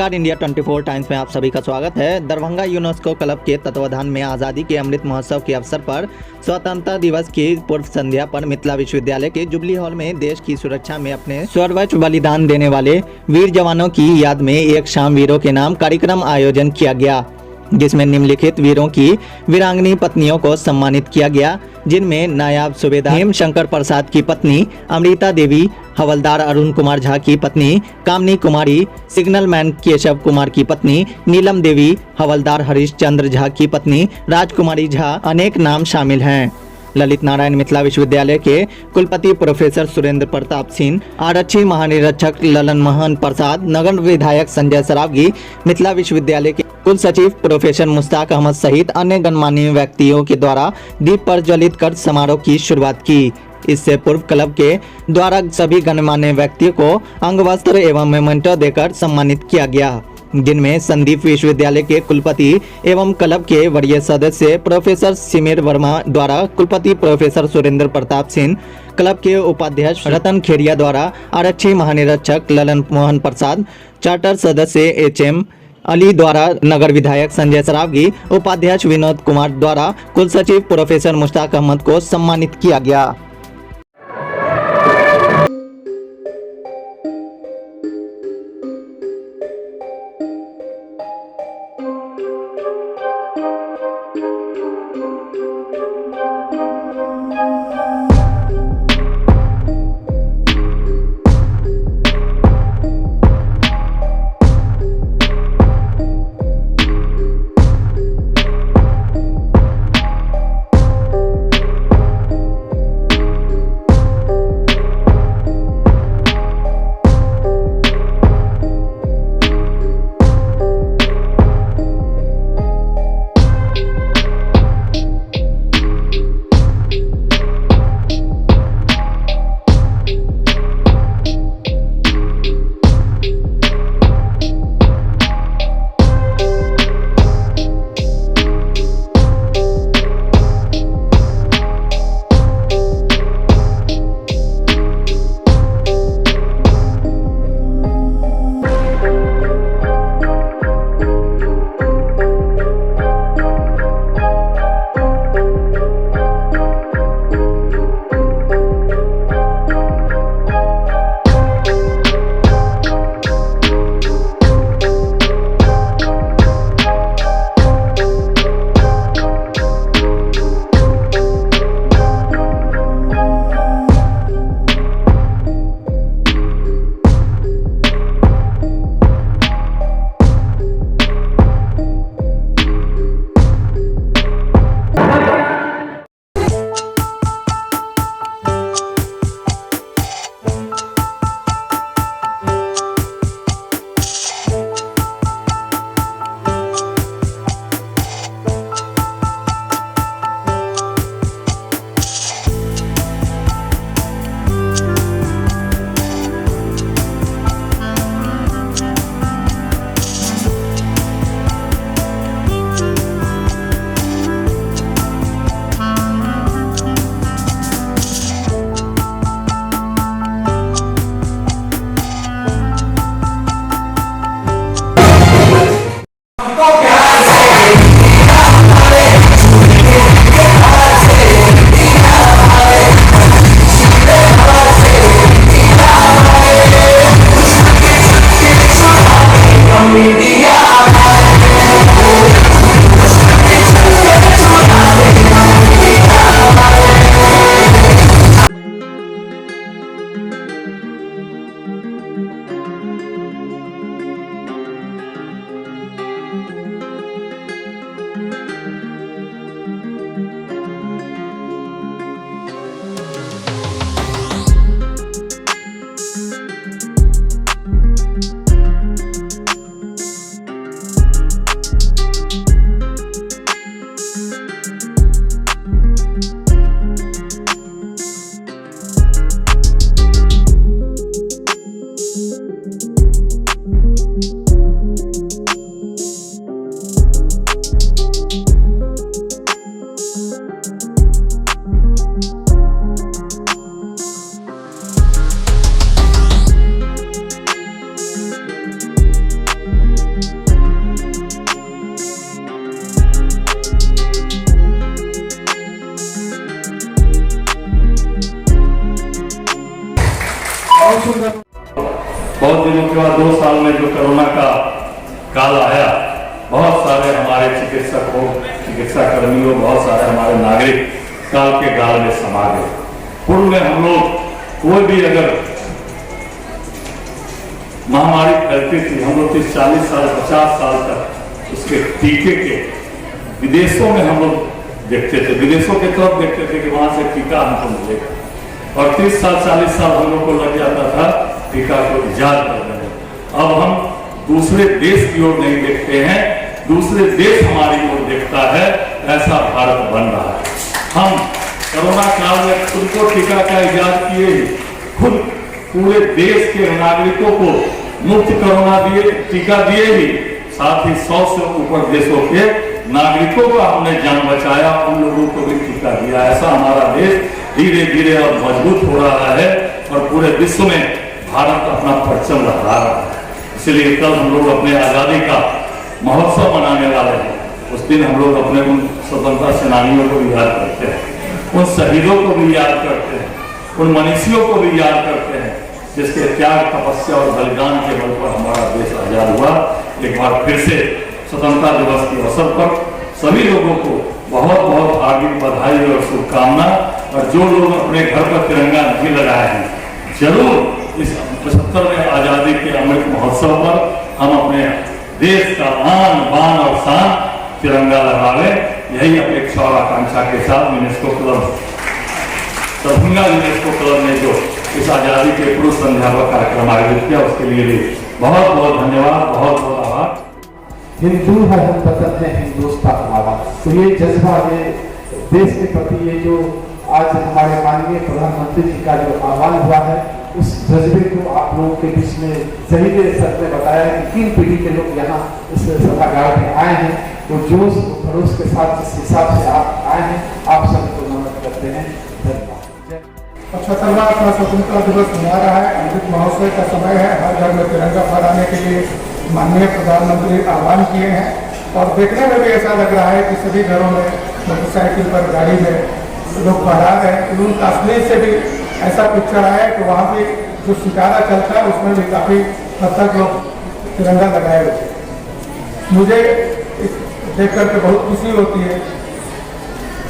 नमस्कार, India 24 times में आप सभी का स्वागत है। दरभंगा यूनेस्को क्लब के तत्वाधान में आज़ादी के अमृत महोत्सव के अवसर पर स्वतंत्रता दिवस की पूर्व संध्या पर मिथिला विश्वविद्यालय के जुबली हॉल में देश की सुरक्षा में अपने सर्वोच्च बलिदान देने वाले वीर जवानों की याद में एक शाम वीरों के नाम कार्यक्रम आयोजन किया गया, जिसमें निम्नलिखित वीरों की वीरांगनी पत्नियों को सम्मानित किया गया, जिनमें नायब सूबेदार हेम शंकर प्रसाद की पत्नी अमृता देवी, हवलदार अरुण कुमार झा की पत्नी कामनी कुमारी, सिग्नल मैन केशव कुमार की पत्नी नीलम देवी, हवलदार हरीश चंद्र झा की पत्नी राजकुमारी झा अनेक नाम शामिल हैं। ललित नारायण मिथिला विश्वविद्यालय के कुलपति प्रोफेसर सुरेंद्र प्रताप सिंह, आरक्षी महानिरीक्षक ललन मोहन प्रसाद, नगर विधायक संजय सरावगी, मिथिला विश्वविद्यालय के कुल सचिव प्रोफेसर मुश्ताक अहमद सहित अन्य गणमान्य व्यक्तियों के द्वारा दीप प्रज्वलित कर समारोह की शुरुआत की। इससे पूर्व क्लब के द्वारा सभी गणमान्य व्यक्तियों को अंगवस्त्र एवं मेमेंटो देकर सम्मानित किया गया, जिनमें संदीप विश्वविद्यालय के कुलपति एवं क्लब के वरीय सदस्य प्रोफेसर सिमिर वर्मा द्वारा कुलपति प्रोफेसर सुरेंद्र प्रताप सिंह, क्लब के उपाध्यक्ष रतन खेरिया द्वारा आरक्षी महानिरीक्षक ललन मोहन प्रसाद, चार्टर सदस्य HM अली द्वारा नगर विधायक संजय सरावगी, उपाध्यक्ष विनोद कुमार द्वारा कुल सचिव प्रोफेसर मुश्ताक अहमद को सम्मानित किया गया। बहुत सुंदर। बहुत दिनों के बाद 2 साल में जो कोरोना का काल आया, बहुत सारे हमारे चिकित्सक हो, चिकित्सा कर्मी हो, बहुत सारे हमारे नागरिक काल के गाल में समा गए। पूर्व में हम लोग कोई भी अगर महामारी फैलती थी, हम लोग 40 साल 50 साल तक उसके टीके के विदेशों में हम लोग देखते थे, विदेशों के तरफ देखते थे कि वहां से टीका हमको मिलेगा, और 30 साल 40 साल हम लोग को लग जाता था टीका को इजाद करने में। अब हम दूसरे देश की ओर नहीं देखते हैं, दूसरे देश हमारी ओर देखता है, ऐसा भारत बन रहा है। हम कोरोना काल में खुद को टीका का इजाद किए ही, खुद पूरे देश के नागरिकों को मुफ्त कोरोना टीका दिए ही, साथ ही 100 से ऊपर देशों के नागरिकों का हमने जान बचाया, उन लोगों को भी टीका दिया। ऐसा हमारा देश धीरे धीरे अब मजबूत हो रहा है और पूरे विश्व में भारत अपना परचम लहरा रहा है। इसलिए कल हम लोग अपने आजादी का महोत्सव मनाने वाले हैं। उस दिन हम लोग अपने उन स्वतंत्रता सेनानियों को भी याद करते हैं, उन शहीदों को भी याद करते हैं, उन मनीषियों को भी याद करते हैं जिसके त्याग, तपस्या और बलिदान के बल पर हमारा देश आजाद हुआ। एक बार फिर से स्वतंत्रता दिवस के अवसर पर सभी लोगों को बहुत बहुत हार्दिक बधाई और शुभकामना। और जो लोग अपने घर पर तिरंगा नहीं लगाए हैं, जरूर इस 75वें आजादी के अमृत महोत्सव पर हम अपने देश का आन बान और शान तिरंगा लगावे। यही अपेक्षा और आकांक्षा के साथ UNESCO club Darbhanga UNESCO club ने जो इस आजादी के पूर्व संध्या पर कार्यक्रम आयोजित किया, उसके लिए भी बहुत बहुत धन्यवाद, बहुत बहुत आभार। हिंदू है हम वतन है हिंदुस्तान हमारा। तो ये जज्बा, ये देश के प्रति ये जो आज हमारे माननीय प्रधानमंत्री जी का जो आह्वान हुआ है, उस जज्बे को आप लोगों के बीच में सही सर ने बताया कि 3 पीढ़ी के लोग यहाँ इस सभागार में आए हैं, वो जोश भरोस के साथ जिस हिसाब से आप आए हैं, आप सबको नमन करते हैं। धन्यवाद। 75वां स्वतंत्रता दिवस मना रहा है, अमृत महोत्सव का समय है। हर घर में तिरंगा फहराने के लिए माननीय प्रधानमंत्री आह्वान किए हैं, और देखने में भी ऐसा लग रहा है कि सभी घरों में मोटरसाइकिल पर, गाड़ी में लोग फहरा रहे हैं। जम्मू कश्मीर से भी ऐसा पिक्चर आया है कि वहाँ भी जो शिकारा चलता है उसमें भी काफ़ी हद तक लोग तिरंगा लगाए हुए हैं। मुझे देख करके बहुत खुशी होती है।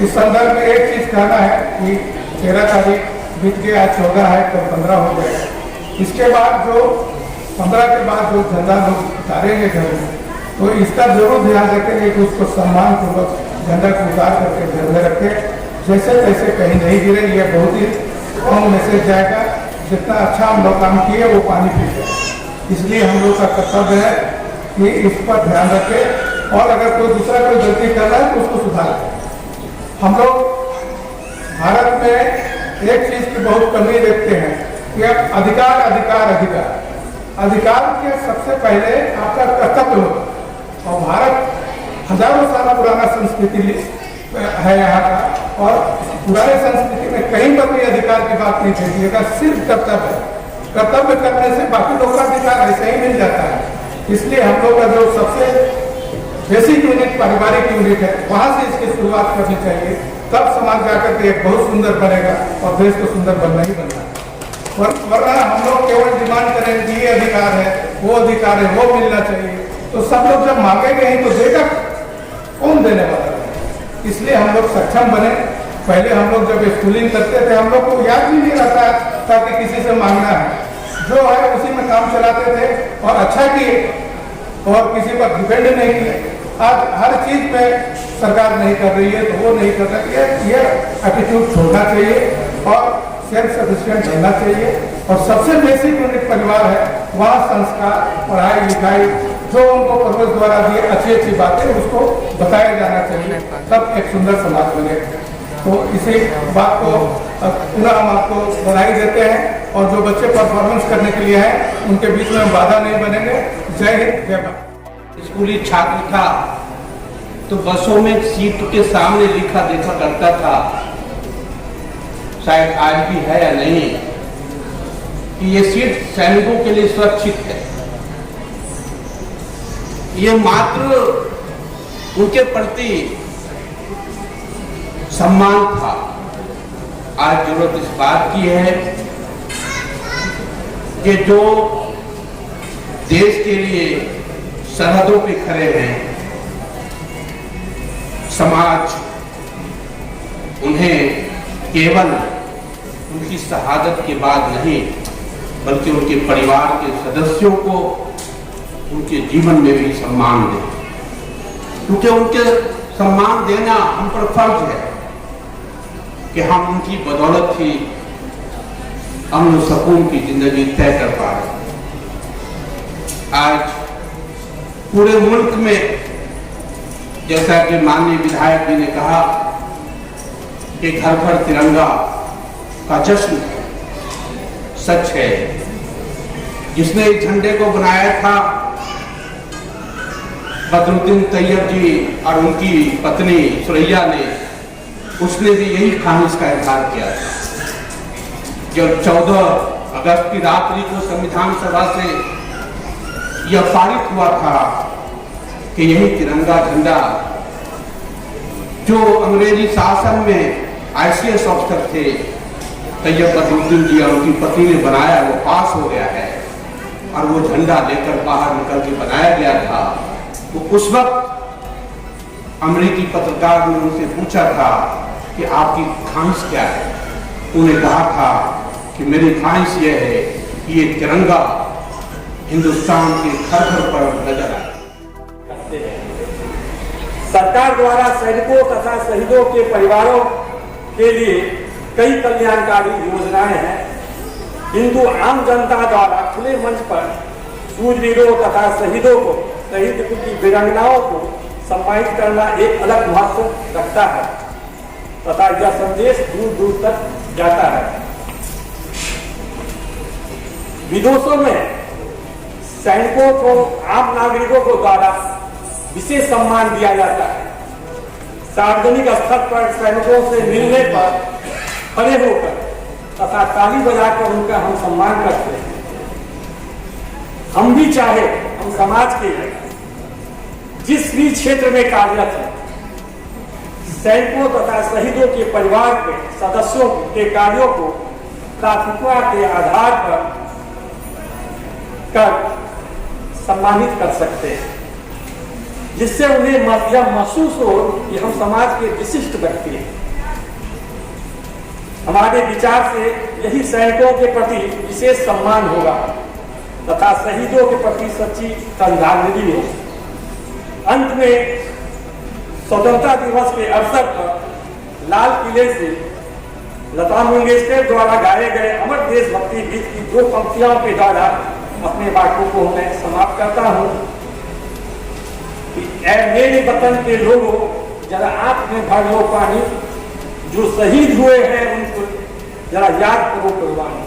इस संदर्भ में एक चीज़ कहना है कि 13 तारीख बीत के, आज 14 है, कल 15 हो गए। इसके बाद जो 15 के बाद जो झंडा लोग उतारेंगे घर में, तो इसका जरूर ध्यान रखेंगे कि उसको सम्मानपूर्वक झंडा को उतार करके घर में रखें, जैसे तैसे कहीं नहीं गिरे। यह बहुत ही कम मैसेज जाएगा, जितना अच्छा हम लोग काम किए वो पानी पी जाए। इसलिए हम लोग का कर्तव्य है कि इस पर ध्यान रखें, और अगर कोई दूसरा कोई गलती कर रहा है तो उसको सुधारें। हम लोग भारत में एक चीज की बहुत कमी देखते हैं कि अब अधिकार अधिकार अधिकार अधिकार के सबसे पहले आपका कर्तव्य होता। और भारत हजारों साल पुराना संस्कृति है यहाँ का, और पुराने संस्कृति में कहीं पर भी अधिकार की बात नहीं छेड़िएगा, सिर्फ कर्तव्य है। कर्तव्य करने से बाकी लोग का अधिकार ऐसे ही मिल जाता है। इसलिए हम लोग का जो सबसे बेसिक यूनिट पारिवारिक यूनिट है, वहाँ से इसकी शुरुआत करनी चाहिए, तब समाज जाकर के एक बहुत सुंदर बनेगा और देश को सुंदर बनना ही बनना है। वरना हम लोग केवल डिमांड करें कि ये अधिकार है, वो अधिकार है, वो मिलना चाहिए, तो सब लोग जब मांगेंगे ही तो देगा कौन देने वाला है। इसलिए हम लोग सक्षम बने। पहले हम लोग जब स्कूलिंग करते थे, हम लोग को याद भी नहीं रहता था कि किसी से मांगना है, जो है उसी में काम चलाते थे और अच्छा किए, और किसी पर डिपेंड नहीं किए। आज हर चीज में सरकार नहीं कर रही है तो वो नहीं कर रही है, ये एटीट्यूड छोड़ना चाहिए और सेल्फ सफिशिएंट रहना चाहिए। और सबसे बेसिक यूनिट परिवार है, वहाँ संस्कार, पढ़ाई लिखाई, जो उनको पूर्वज द्वारा दिए अच्छी अच्छी बातें उसको बताया जाना चाहिए, तब एक सुंदर समाज बनेगा। तो इसी बात को पुनः हम आपको बधाई देते हैं, और जो बच्चे परफॉर्मेंस करने के लिए हैं उनके बीच में बाधा नहीं बनेंगे। जय हिंद, जय भारत। स्कूली छात्र था तो बसों में सीट के सामने लिखा देखा करता था, शायद आज भी है या नहीं, कि ये सीट सैनिकों के लिए सुरक्षित है। ये मात्र उनके प्रति सम्मान था। आज जरूरत इस बात की है कि जो देश के लिए सरहदों पे खड़े हैं, समाज उन्हें केवल उनकी शहादत के बाद नहीं, बल्कि उनके परिवार के सदस्यों को उनके जीवन में भी सम्मान दे, क्योंकि उनके सम्मान देना हम पर फर्ज है कि हम उनकी बदौलत ही अमन सुकून की जिंदगी तय कर पा रहे। आज पूरे मुल्क में, जैसा कि माननीय विधायक जी ने कहा कि घर घर तिरंगा का जश्न सच है। जिसने इस झंडे को बनाया था बदरुद्दीन तैयब जी और उनकी पत्नी सुरैया ने, उसने भी यही ख्वाहिश का इजहार किया था। जब 14 अगस्त की रात्रि को संविधान सभा से यह पारित हुआ था कि यही तिरंगा झंडा जो अंग्रेजी शासन में ICS अफसर थे तैयब बदरुद्दीन जी और उनकी पत्नी ने बनाया, वो पास हो गया है और वो झंडा लेकर बाहर निकल के बनाया गया था। तो उस वक्त अमेरिकी पत्रकार ने उनसे पूछा था कि आपकी ख्वाहिश क्या है। उन्होंने कहा था कि मेरी ख्वाहिश यह है कि ये तिरंगा हिंदुस्तान के घर घर पर नजर आए। सरकार द्वारा सैनिकों तथा शहीदों के परिवारों के लिए कई कल्याणकारी योजनाएं हैं। हिंदू आम जनता द्वारा खुले मंच पर शूरवीरों तथा शहीदों को, शहीद की वीरांगनाओं को सम्मानित करना एक अलग महत्व रखता है तथा यह संदेश दूर दूर तक जाता है। विदेशों में सैनिकों को आम नागरिकों को द्वारा विशेष सम्मान दिया जाता है। सार्वजनिक स्तर पर सैनिकों से मिलने पर खड़े होकर तथा ताली बजाकर उनका हम सम्मान करते हैं। हम भी चाहे हम समाज के जिस भी क्षेत्र में कार्यरत हैं, सैनिकों तथा शहीदों के परिवार के सदस्यों के कार्यों को प्राथमिकता के आधार पर कर सम्मानित कर सकते हैं, जिससे उन्हें यह महसूस हो कि हम समाज के विशिष्ट व्यक्ति हैं। हमारे विचार से यही सैनिकों के प्रति विशेष सम्मान होगा तथा शहीदों के प्रति सच्ची श्रद्धांजलि हो। अंत में स्वतंत्रता दिवस के अवसर पर लाल किले से लता मंगेशकर द्वारा गाए गए अमर देशभक्ति गीत की 2 पंक्तियों के द्वारा अपने वाक्यों को मैं समाप्त करता हूँ। मेरे वतन के लोगों, जरा आंख में भर लो पानी, जो शहीद हुए हैं उनको जरा याद करो कुर्बानी।